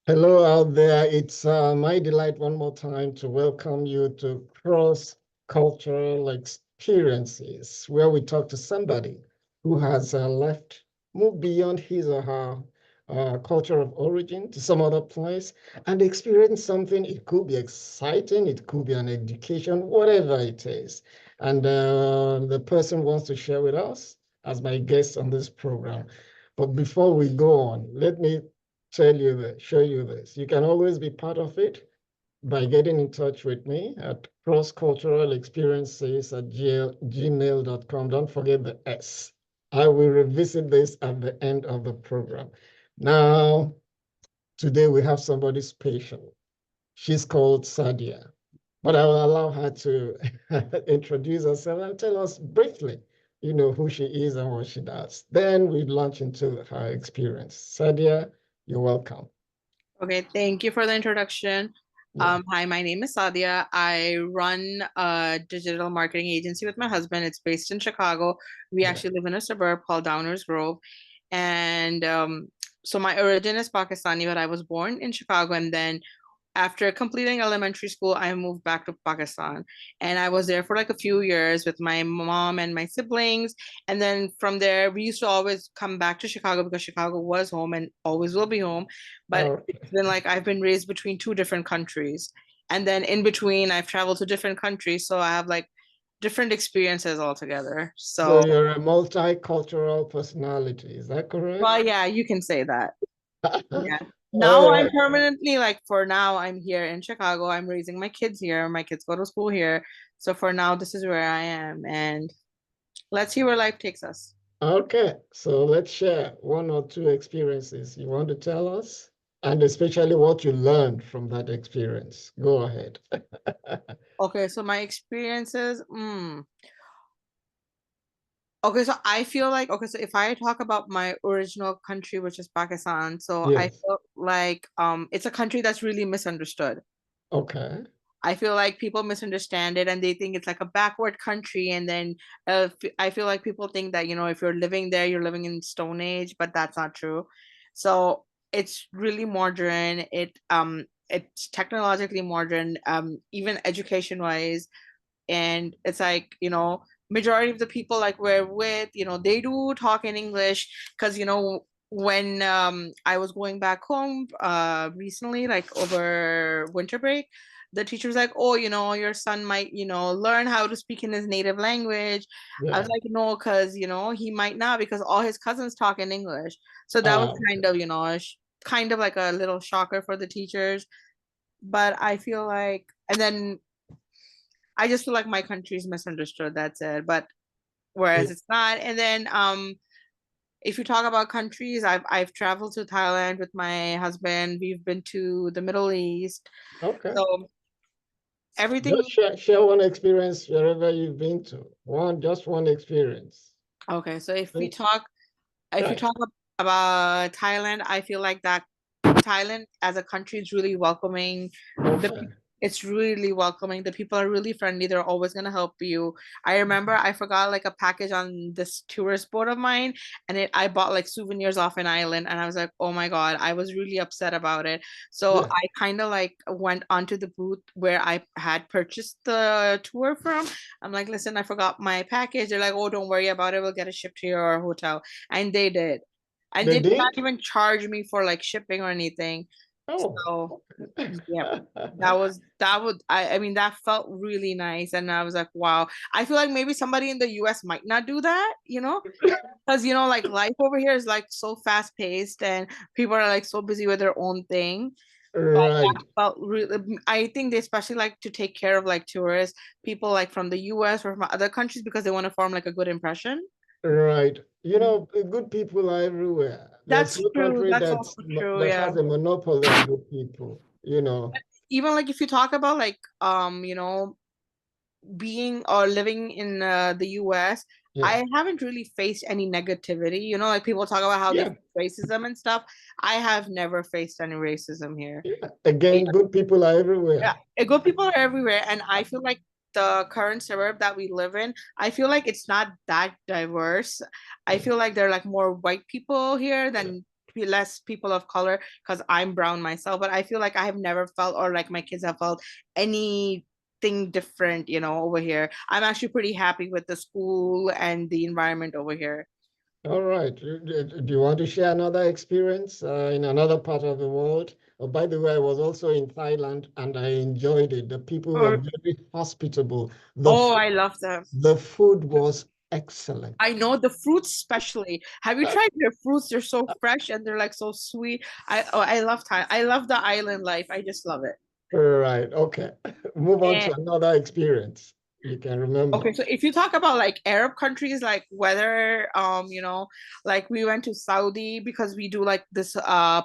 Hello out there. It's my delight one more time to welcome you to Cross-Cultural Experiences, where we talk to somebody who has moved beyond his or her culture of origin to some other place and experienced something. It could be exciting, it could be an education, whatever it is. And the person wants to share with us as my guest on this program. But before we go on, let me show you this. You can always be part of it by getting in touch with me at crossculturalexperiences@gmail.com. Don't forget the S. I will revisit this at the end of the program. Now, today we have somebody special. She's called Sadia, but I will allow her to introduce herself and tell us briefly, who she is and what she does. Then we launch into her experience. Sadia, you're welcome. Okay, thank you for the introduction. Yeah, Hi, my name is Sadia. I run a digital marketing agency with my husband. It's based in Chicago. We yeah. actually live in a suburb called Downers Grove. And so my origin is Pakistani, but I was born in Chicago. And then after completing elementary school, I moved back to Pakistan. And I was there for like a few years with my mom and my siblings. And then from there, we used to always come back to Chicago because Chicago was home and always will be home. But Oh, it's been like I've been raised between two different countries. And then in between, I've traveled to different countries. So I have like different experiences altogether. so So, you're a multicultural personality, is that correct? well, yeah, you can say that. Yeah. All Now I'm right. permanently like for now I'm here in Chicago. I'm raising my kids here. My kids go to school here. So for now this is where I am and let's see where life takes us. Okay, so let's share one or two experiences you want to tell us, and especially what you learned from that experience. Go ahead. Okay, so my experiences, okay, so I feel like okay, so if I talk about my original country, which is Pakistan, so I Yes. feel like it's a country that's really misunderstood. Okay. I feel like people misunderstand it and they think it's like a backward country. And then I feel like people think that, if you're living there, you're living in Stone Age, but that's not true. So it's really modern. It's technologically modern, even education wise. And it's like, majority of the people like we're with, they do talk in English because, when I was going back home recently, like over winter break, the teacher was like, oh, your son might, learn how to speak in his native language. I was Yeah. like, no, because, he might not because all his cousins talk in English. So that was Okay. kind of, kind of like a little shocker for the teachers. But I feel like, and then I just feel like my country is misunderstood. That's it. But whereas it's not. And then if you talk about countries, I've traveled to Thailand with my husband. We've been to the Middle East. Okay. So everything. Just share one experience wherever you've been to. Just one experience. Okay. So Think- if you Right. talk about Thailand, I feel like that Thailand as a country is really welcoming. Okay. It's really welcoming. The people are really friendly. They're always gonna help you. I remember I forgot like a package on this tourist boat of mine, and I bought like souvenirs off an island, and I was like, oh my God, I was really upset about it. So Yeah. I kind of like went onto the booth where I had purchased the tour from. I'm like, listen, I forgot my package. They're like, oh, don't worry about it. We'll get it shipped to your hotel, and they did. And They they did not did? even charge me for like shipping or anything. Oh. So yeah, I mean that felt really nice. And I was like, wow. I feel like maybe somebody in the US might not do that, because like life over here is like so fast paced and people are like so busy with their own thing. But that Right. felt really, I think they especially like to take care of like tourists, people like from the US or from other countries because they want to form like a good impression. Right. Good people are everywhere. There's That's no true. country That's also true. that Yeah. has a monopoly on good people. Even like if you talk about like being or living in the US, Yeah. I haven't really faced any negativity. Like people talk about how they Yeah. face racism and stuff. I have never faced any racism here. Yeah. Again, good people are Yeah, everywhere. good people are everywhere, and I feel like the current suburb that we live in, I feel like it's not that diverse. I feel like there are like more white people here than less people of color because I'm brown myself, but I feel like I have never felt, or like my kids have felt, anything different, over here. I'm actually pretty happy with the school and the environment over here. All right. Do you want to share another experience in another part of the world? Oh, by the way, I was also in Thailand and I enjoyed it. The people were Or, very hospitable. oh, I love them. The food was excellent. I know the fruits, especially. Have you tried their fruits? They're so fresh and they're like so sweet. I love Thai. I love the island life. I just love it. Right. Okay. Move on And to another experience you can remember. okay, so if you talk about like Arab countries, like whether like we went to Saudi because we do like this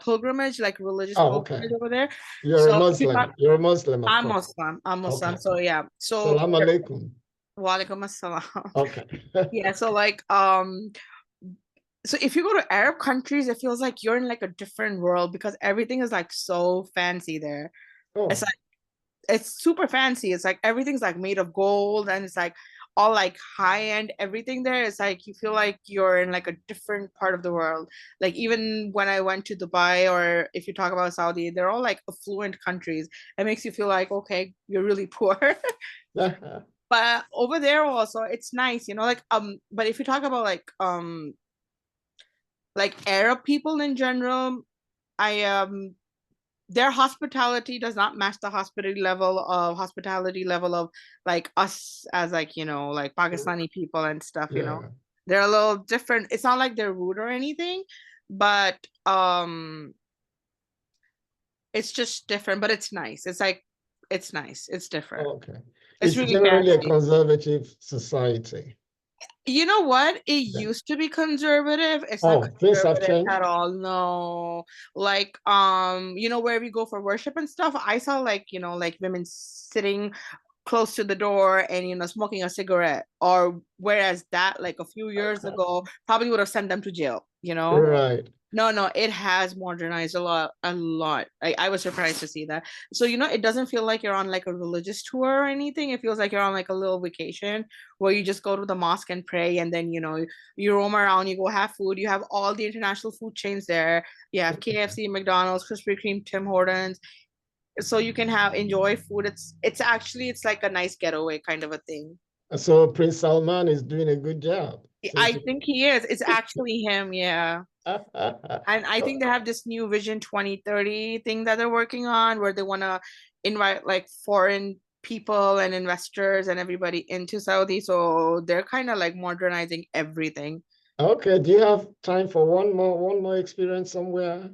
pilgrimage, like religious Oh, okay. pilgrimage over there. You're a So if you Muslim. talk, You're a Muslim, of I'm course. Muslim. I'm Muslim. Okay. So yeah. So Salam alaikum. wa alaikum assalam. Okay. Yeah, so like so if you go to Arab countries, it feels like you're in like a different world because everything is like so fancy there. It's Oh, like it's super fancy. It's like everything's like made of gold and it's like all like high end everything there. It's like you feel like you're in like a different part of the world. Like even when I went to Dubai, or if you talk about Saudi, they're all like affluent countries. It makes you feel like, okay, you're really poor. But over there also it's nice, but if you talk about like Arab people in general, I their hospitality does not match the hospitality level of like us as like like Pakistani people and stuff. yeah. They're a little different. It's not like they're rude or anything, but it's just different. But it's nice. It's like it's nice. It's different. Okay. It's It's really generally a fancy. conservative society. You know what? It Yeah. used to be conservative. It's not Oh, things have conservative at changed. all. No. Like where we go for worship and stuff, I saw like, like women sitting close to the door and smoking a cigarette. Or whereas that like a few years ago probably would have sent them to jail. Right. No, it has modernized a lot, a lot. I was surprised to see that. So, it doesn't feel like you're on like a religious tour or anything. It feels like you're on like a little vacation where you just go to the mosque and pray, and then, you roam around, you go have food. You have all the international food chains there. You have KFC, McDonald's, Krispy Kreme, Tim Hortons. So you can enjoy food. It's like a nice getaway kind of a thing. So Prince Salman is doing a good job. I think he is. It's actually him, yeah. And I think they have this new Vision 2030 thing that they're working on where they want to invite like foreign people and investors and everybody into Saudi. So they're kind of like modernizing everything. Okay, do you have time for one more experience somewhere?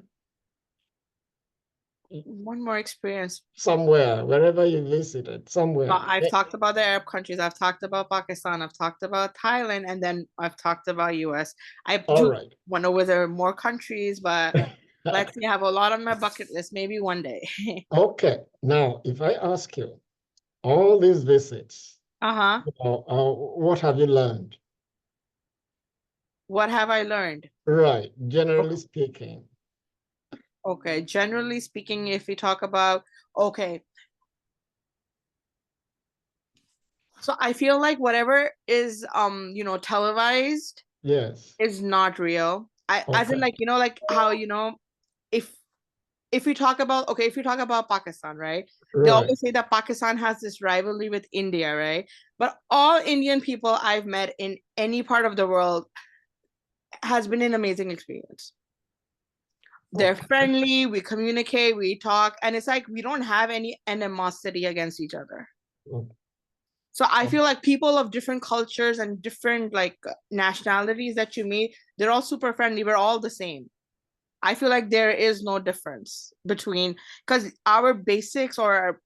One more experience. Somewhere, wherever you visited, somewhere. I've talked about the Arab countries. I've talked about Pakistan. I've talked about Thailand, and then I've talked about US. I All do right. want to visit more countries, but let's see. I have a lot on my bucket list. Maybe one day. Okay, now if I ask you all these visits, Uh-huh. what have you learned? What have I learned? Right, generally speaking. Okay, generally speaking, if we talk about, okay, so I feel like whatever is televised Yes. is not real. As in Okay. like like how if if we talk about, okay, if we talk about Pakistan, right? They Right. always say that Pakistan has this rivalry with India, right? But all Indian people I've met in any part of the world has been an amazing experience. They're Okay. friendly, we communicate, we talk, and it's like we don't have any animosity against each other. So I feel like people of different cultures and different like nationalities that you meet, they're all super friendly. We're all the same. I feel like there is no difference between, because our basics are,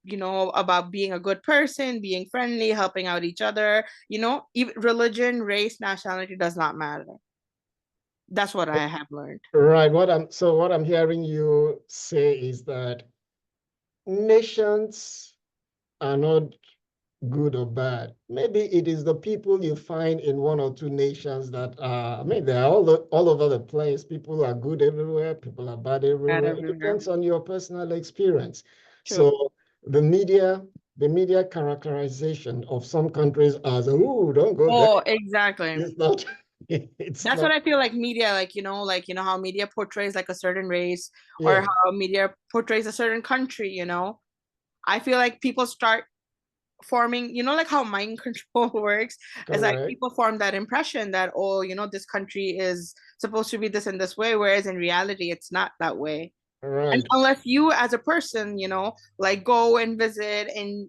about being a good person, being friendly, helping out each other, even religion, race, nationality does not matter. That's what I have learned. Right. What I'm hearing you say is that nations are not good or bad. Maybe it is the people you find in one or two nations that are, I mean, they're all over the place. People are good everywhere, people are bad everywhere. It depends on your personal experience. True. So the media characterization of some countries as, oh, don't go there. Oh, exactly. It's not. It's That's what not, I feel like media, like how media portrays like a certain race or yeah, how media portrays a certain country, I feel like people start forming, like how mind control works. It's like correct. people form that impression that, oh, this country is supposed to be this and this way, whereas in reality, it's not that way. And Right, unless you as a person, like go and visit and,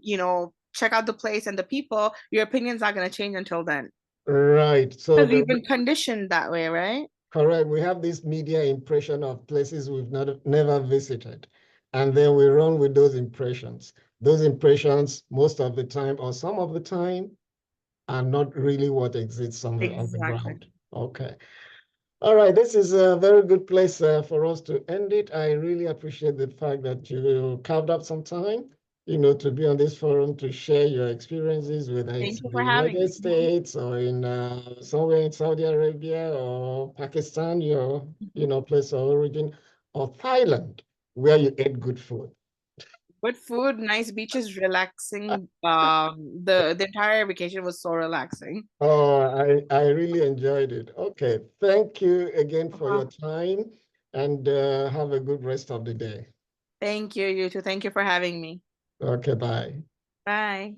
check out the place and the people, your opinion's not going to change until then. right. So Because the we've been conditioned that way, right? correct, we have this media impression of places we've not never visited, and then we run with those impressions. Those impressions, most of the time, or some of the time, are not really what exists on the Exactly. ground. Okay. All right, this is a very good place for us to end it. I really appreciate the fact that you carved up some time, to be on this forum to share your experiences, whether it's Thank you in the for having United me. States or in somewhere in Saudi Arabia or Pakistan, your place of origin, or Thailand, where you ate good food. Good food, nice beaches, relaxing. The entire vacation was so relaxing. Oh, I really enjoyed it. Okay, thank you again for your Uh-huh. time, and have a good rest of the day. Thank you, you too. Thank you for having me. Okay, bye. Bye.